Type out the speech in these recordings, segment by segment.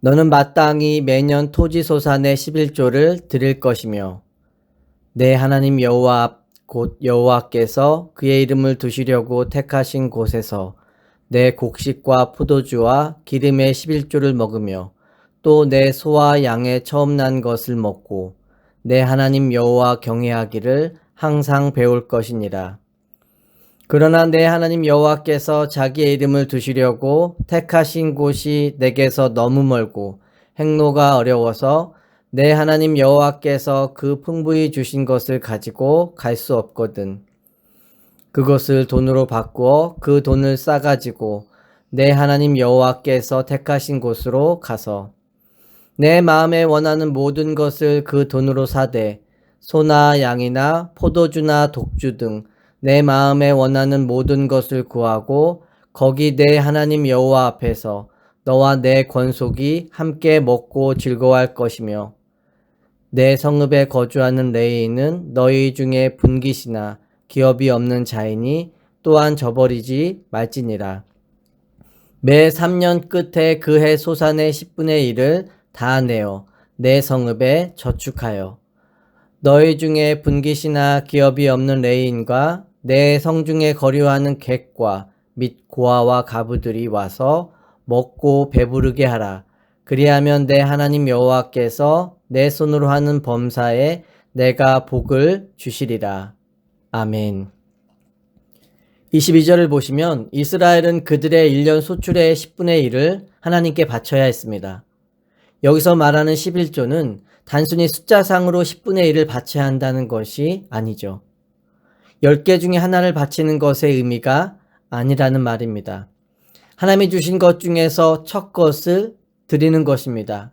너는 마땅히 매년 토지소산의 11조를 드릴 것이며 내 하나님 여호와 앞 곧 여호와께서 그의 이름을 두시려고 택하신 곳에서 내 곡식과 포도주와 기름의 11조를 먹으며 또 내 소와 양의 처음 난 것을 먹고 내 하나님 여호와 경외하기를 항상 배울 것이니라. 그러나 내 하나님 여호와께서 자기의 이름을 두시려고 택하신 곳이 내게서 너무 멀고 행로가 어려워서 내 하나님 여호와께서 그 풍부히 주신 것을 가지고 갈 수 없거든. 그것을 돈으로 바꾸어 그 돈을 싸가지고 내 하나님 여호와께서 택하신 곳으로 가서 내 마음에 원하는 모든 것을 그 돈으로 사되 소나 양이나 포도주나 독주 등 내 마음에 원하는 모든 것을 구하고 거기 내 하나님 여호와 앞에서 너와 내 권속이 함께 먹고 즐거워할 것이며 내 성읍에 거주하는 레위인은 너희 중에 분깃이나 기업이 없는 자이니 또한 저버리지 말지니라. 매 3년 끝에 그 해 소산의 10분의 1을 다 내어 내 성읍에 저축하여 너희 중에 분깃이나 기업이 없는 레위인과 내 성중에 거류하는 객과 및 고아와 가부들이 와서 먹고 배부르게 하라. 그리하면 내 하나님 여호와께서 내 손으로 하는 범사에 내가 복을 주시리라. 아멘. 22절을 보시면 이스라엘은 그들의 1년 소출의 10분의 1을 하나님께 바쳐야 했습니다. 여기서 말하는 11조는 단순히 숫자상으로 10분의 1을 바쳐야 한다는 것이 아니죠. 10개 중에 하나를 바치는 것의 의미가 아니라는 말입니다. 하나님이 주신 것 중에서 첫 것을 드리는 것입니다.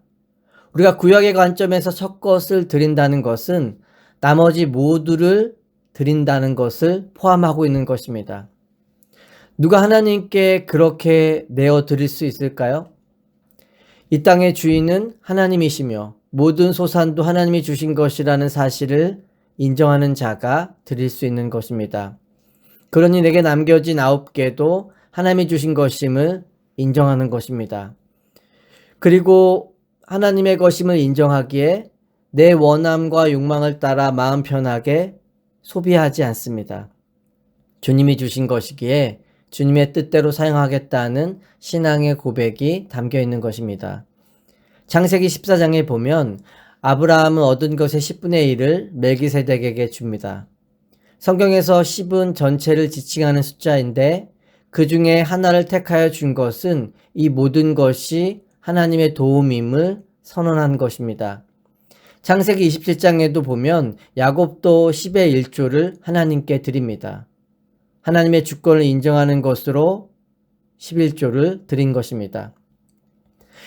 우리가 구약의 관점에서 첫 것을 드린다는 것은 나머지 모두를 드린다는 것을 포함하고 있는 것입니다. 누가 하나님께 그렇게 내어 드릴 수 있을까요? 이 땅의 주인은 하나님이시며 모든 소산도 하나님이 주신 것이라는 사실을 인정하는 자가 드릴 수 있는 것입니다. 그러니 내게 남겨진 9개도 하나님이 주신 것임을 인정하는 것입니다. 그리고 하나님의 것임을 인정하기에 내 원함과 욕망을 따라 마음 편하게 소비하지 않습니다. 주님이 주신 것이기에 주님의 뜻대로 사용하겠다는 신앙의 고백이 담겨 있는 것입니다. 창세기 14장에 보면 아브라함은 얻은 것의 10분의 1을 멜기세덱에게 줍니다. 성경에서 10은 전체를 지칭하는 숫자인데 그 중에 하나를 택하여 준 것은 이 모든 것이 하나님의 도움임을 선언한 것입니다. 창세기 27장에도 보면 야곱도 10의 1조를 하나님께 드립니다. 하나님의 주권을 인정하는 것으로 11조를 드린 것입니다.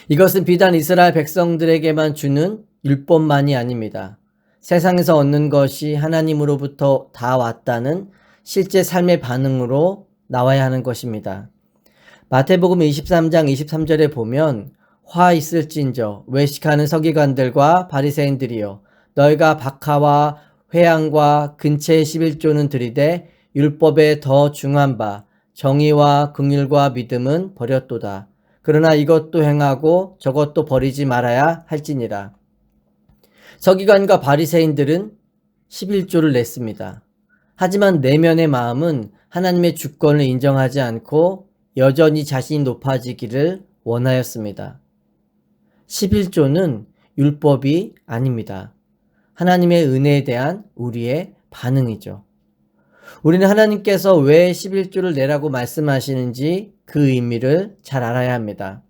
이것은 비단 이스라엘 백성들에게만 주는 율법만이 아닙니다. 세상에서 얻는 것이 하나님으로부터 다 왔다는 실제 삶의 반응으로 나와야 하는 것입니다. 마태복음 23장 23절에 보면 화 있을진저 외식하는 서기관들과 바리새인들이여 너희가 박하와 회향과 근체의 11조는 드리되 율법에 더 중한 바 정의와 긍휼과 믿음은 버렸도다. 그러나 이것도 행하고 저것도 버리지 말아야 할지니라. 서기관과 바리새인들은 11조를 냈습니다. 하지만 내면의 마음은 하나님의 주권을 인정하지 않고 여전히 자신이 높아지기를 원하였습니다. 11조는 율법이 아닙니다. 하나님의 은혜에 대한 우리의 반응이죠. 우리는 하나님께서 왜 11조를 내라고 말씀하시는지 그 의미를 잘 알아야 합니다.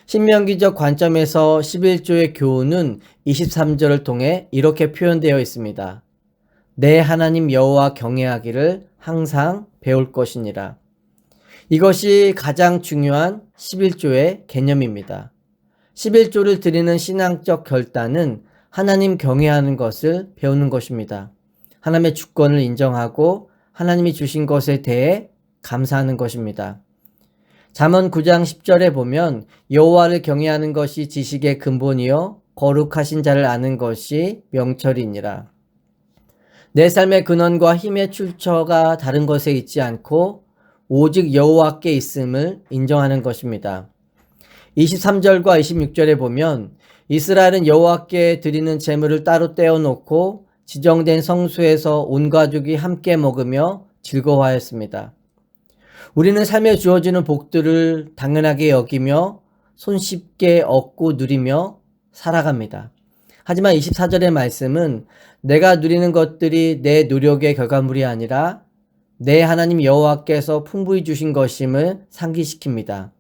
신명기적 관점에서 11조의 교훈은 23절을 통해 이렇게 표현되어 있습니다. 내 하나님 여호와 경외하기를 항상 배울 것이니라. 이것이 가장 중요한 11조의 개념입니다. 11조를 드리는 신앙적 결단은 하나님 경외하는 것을 배우는 것입니다. 하나님의 주권을 인정하고 하나님이 주신 것에 대해 감사하는 것입니다. 잠언 9장 10절에 보면 여호와를 경외하는 것이 지식의 근본이요 거룩하신 자를 아는 것이 명철이니라. 내 삶의 근원과 힘의 출처가 다른 것에 있지 않고 오직 여호와께 있음을 인정하는 것입니다. 23절과 26절에 보면 이스라엘은 여호와께 드리는 제물을 따로 떼어놓고 지정된 성소에서 온 가족이 함께 먹으며 즐거워하였습니다. 우리는 삶에 주어지는 복들을 당연하게 여기며 손쉽게 얻고 누리며 살아갑니다. 하지만 24절의 말씀은 내가 누리는 것들이 내 노력의 결과물이 아니라 내 하나님 여호와께서 풍부히 주신 것임을 상기시킵니다.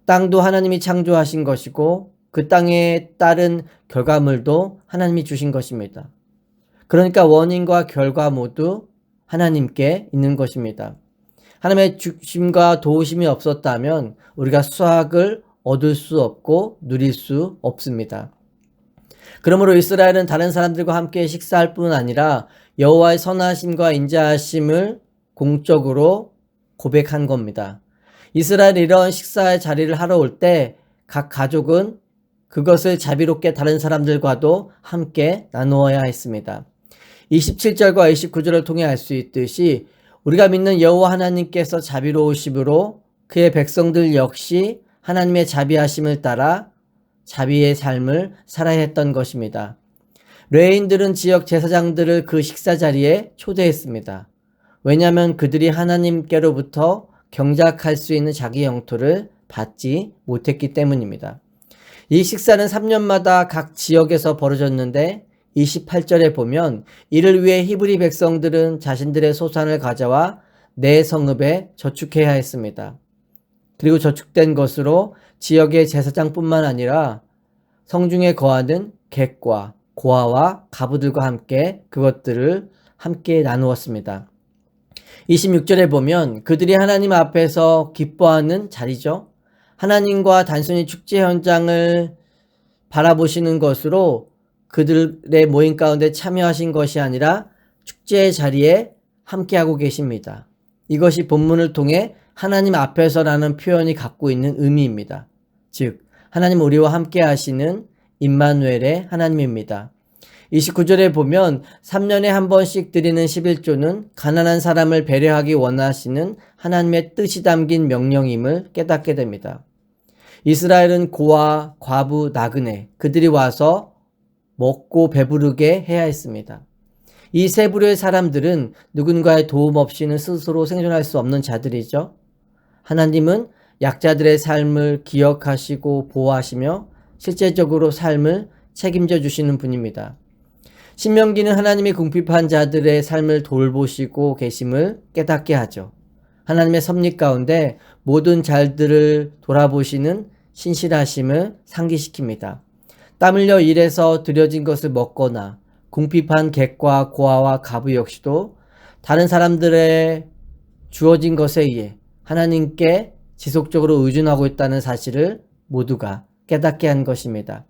땅도 하나님이 창조하신 것이고 그 땅에 따른 결과물도 하나님이 주신 것입니다. 그러니까 원인과 결과 모두 하나님께 있는 것입니다. 하나님의 주심과 도우심이 없었다면 우리가 수확을 얻을 수 없고 누릴 수 없습니다. 그러므로 이스라엘은 다른 사람들과 함께 식사할 뿐 아니라 여호와의 선하심과 인자하심을 공적으로 고백한 겁니다. 이스라엘이 이런 식사의 자리를 하러 올 때 각 가족은 그것을 자비롭게 다른 사람들과도 함께 나누어야 했습니다. 27절과 29절을 통해 알 수 있듯이 우리가 믿는 여호와 하나님께서 자비로우심으로 그의 백성들 역시 하나님의 자비하심을 따라 자비의 삶을 살아야 했던 것입니다. 레위인들은 지역 제사장들을 그 식사 자리에 초대했습니다. 왜냐하면 그들이 하나님께로부터 경작할 수 있는 자기 영토를 받지 못했기 때문입니다. 이 식사는 3년마다 각 지역에서 벌어졌는데 28절에 보면 이를 위해 히브리 백성들은 자신들의 소산을 가져와 내 성읍에 저축해야 했습니다. 그리고 저축된 것으로 지역의 제사장뿐만 아니라 성중에 거하는 객과 고아와 가부들과 함께 그것들을 함께 나누었습니다. 26절에 보면 그들이 하나님 앞에서 기뻐하는 자리죠. 하나님과 단순히 축제 현장을 바라보시는 것으로 그들의 모임 가운데 참여하신 것이 아니라 축제의 자리에 함께하고 계십니다. 이것이 본문을 통해 하나님 앞에서라는 표현이 갖고 있는 의미입니다. 즉 하나님 우리와 함께 하시는 임마누엘의 하나님입니다. 29절에 보면 3년에 한 번씩 드리는 11조는 가난한 사람을 배려하기 원하시는 하나님의 뜻이 담긴 명령임을 깨닫게 됩니다. 이스라엘은 고아, 과부, 나그네 그들이 와서 먹고 배부르게 해야 했습니다. 이 세 부류의 사람들은 누군가의 도움 없이는 스스로 생존할 수 없는 자들이죠. 하나님은 약자들의 삶을 기억하시고 보호하시며 실제적으로 삶을 책임져 주시는 분입니다. 신명기는 하나님이 궁핍한 자들의 삶을 돌보시고 계심을 깨닫게 하죠. 하나님의 섭리 가운데 모든 자들을 돌아보시는 신실하심을 상기시킵니다. 땀 흘려 일해서 들여진 것을 먹거나 궁핍한 객과 고아와 가부 역시도 다른 사람들의 주어진 것에 의해 하나님께 지속적으로 의존하고 있다는 사실을 모두가 깨닫게 한 것입니다.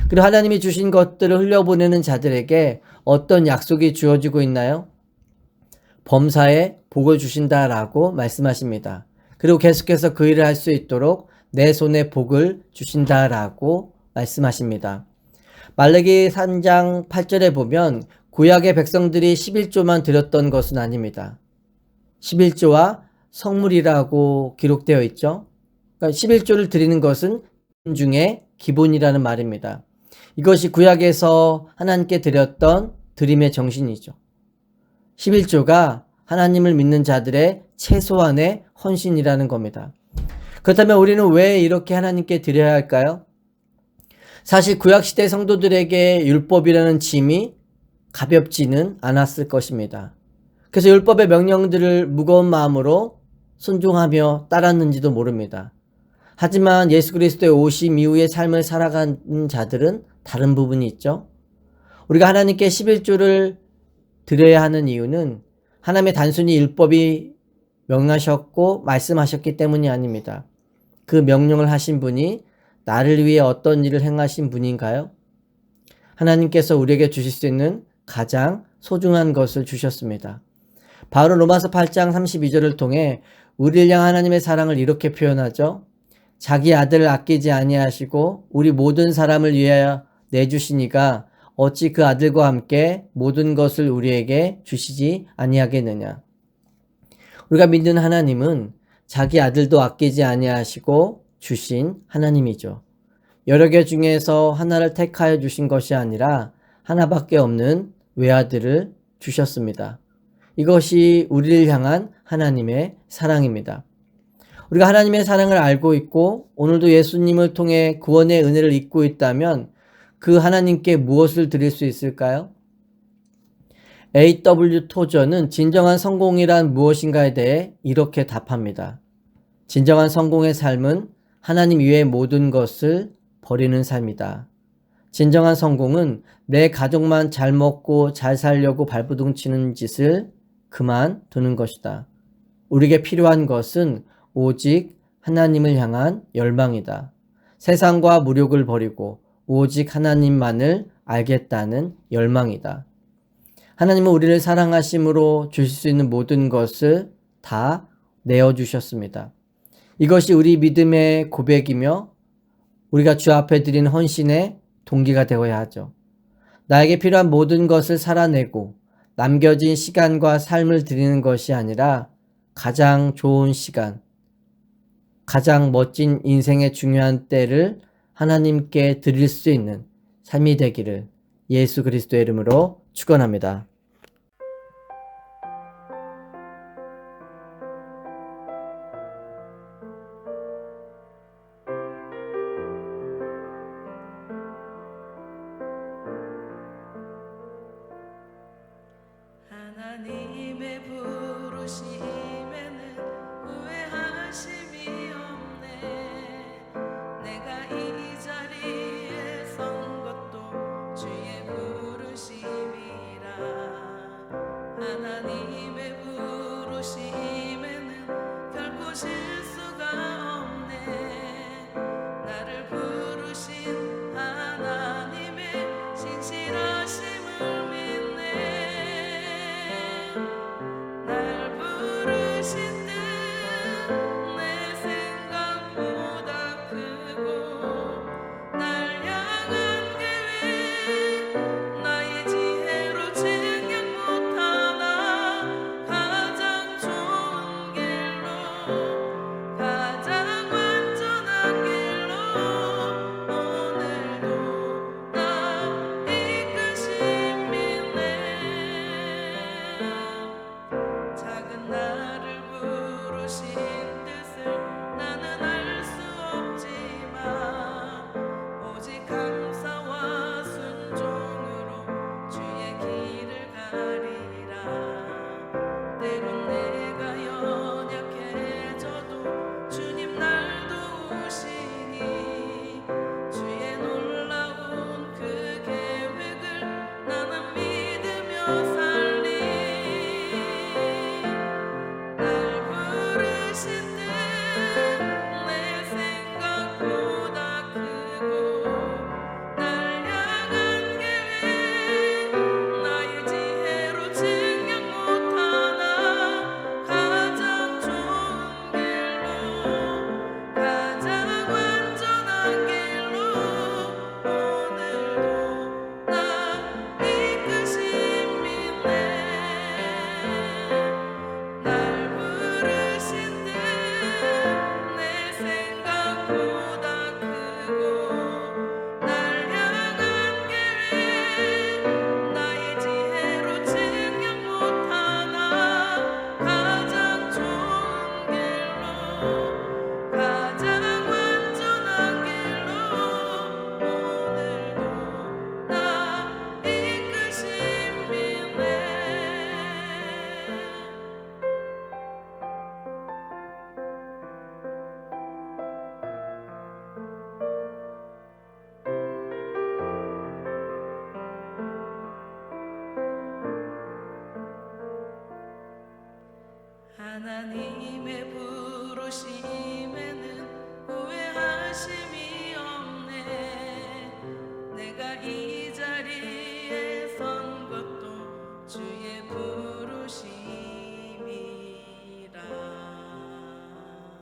그리고 하나님이 주신 것들을 흘려보내는 자들에게 어떤 약속이 주어지고 있나요? 범사에 복을 주신다라고 말씀하십니다. 그리고 계속해서 그 일을 할 수 있도록 내 손에 복을 주신다라고 말씀하십니다. 말라기 3장 8절에 보면 구약의 백성들이 11조만 드렸던 것은 아닙니다. 11조와 성물이라고 기록되어 있죠. 그러니까 11조를 드리는 것은 중에 기본이라는 말입니다. 이것이 구약에서 하나님께 드렸던 드림의 정신이죠. 11조가 하나님을 믿는 자들의 최소한의 헌신이라는 겁니다. 그렇다면 우리는 왜 이렇게 하나님께 드려야 할까요? 사실 구약시대 성도들에게 율법이라는 짐이 가볍지는 않았을 것입니다. 그래서 율법의 명령들을 무거운 마음으로 순종하며 따랐는지도 모릅니다. 하지만 예수 그리스도의 오심 이후의 삶을 살아가는 자들은 다른 부분이 있죠. 우리가 하나님께 11조를 드려야 하는 이유는 하나님의 단순히 율법이 명하셨고 말씀하셨기 때문이 아닙니다. 그 명령을 하신 분이 나를 위해 어떤 일을 행하신 분인가요? 하나님께서 우리에게 주실 수 있는 가장 소중한 것을 주셨습니다. 바울은 로마서 8장 32절을 통해 우리를 향한 하나님의 사랑을 이렇게 표현하죠. 자기 아들을 아끼지 아니하시고 우리 모든 사람을 위하여 내주시니가 어찌 그 아들과 함께 모든 것을 우리에게 주시지 아니하겠느냐. 우리가 믿는 하나님은 자기 아들도 아끼지 아니하시고 주신 하나님이죠. 여러 개 중에서 하나를 택하여 주신 것이 아니라 하나밖에 없는 외아들을 주셨습니다. 이것이 우리를 향한 하나님의 사랑입니다. 우리가 하나님의 사랑을 알고 있고 오늘도 예수님을 통해 구원의 은혜를 잊고 있다면 그 하나님께 무엇을 드릴 수 있을까요? A.W. 토저는 진정한 성공이란 무엇인가에 대해 이렇게 답합니다. 진정한 성공의 삶은 하나님 이외의 모든 것을 버리는 삶이다. 진정한 성공은 내 가족만 잘 먹고 잘 살려고 발버둥 치는 짓을 그만두는 것이다. 우리에게 필요한 것은 오직 하나님을 향한 열망이다. 세상과 무욕을 버리고 오직 하나님만을 알겠다는 열망이다. 하나님은 우리를 사랑하심으로 주실 수 있는 모든 것을 다 내어주셨습니다. 이것이 우리 믿음의 고백이며 우리가 주 앞에 드린 헌신의 동기가 되어야 하죠. 나에게 필요한 모든 것을 살아내고 남겨진 시간과 삶을 드리는 것이 아니라 가장 좋은 시간, 가장 멋진 인생의 중요한 때를 하나님께 드릴 수 있는 삶이 되기를 예수 그리스도의 이름으로 축원합니다. 하나님의 부르심에는 후회하심이 없네. 내가 이 자리에 선 것도 주의 부르심이라. 하나님의 부르심에는 결코 실수가 없네. 나를 부르신 하나님의 신실하심을 믿네. 날 부르신 뜻 내 생각보다 크고 날 향한 계획 나의 지혜로 생각 못하나 가장 좋은 길로 가장 완전한 길로 오늘도 나 이끄신 믿네. 작은 나를 부르신 뜻을 나는 알 수 없지만 오직 감사와 순종으로 주의 길을 가리라. 때론 내가 연약해져도 주님 날 도우시니 주의 놀라운 그 계획을 나는 믿으며 살리. 날 부르신 뜻 내 생각보다 크고 날 향한 계획 나의 지혜로 생각 못하나 가장 좋은 길로 가장 완전한 길로 오늘도 나 이끄신 믿네. 날 부르신 뜻 내 생각보다 크고 날 향한 계획 나의 지혜로 생각 못하나 가장 좋은 길로 가장 완전한 길로 오늘도 나 이끄신 믿네. 하나님의 부르심에는 후회하심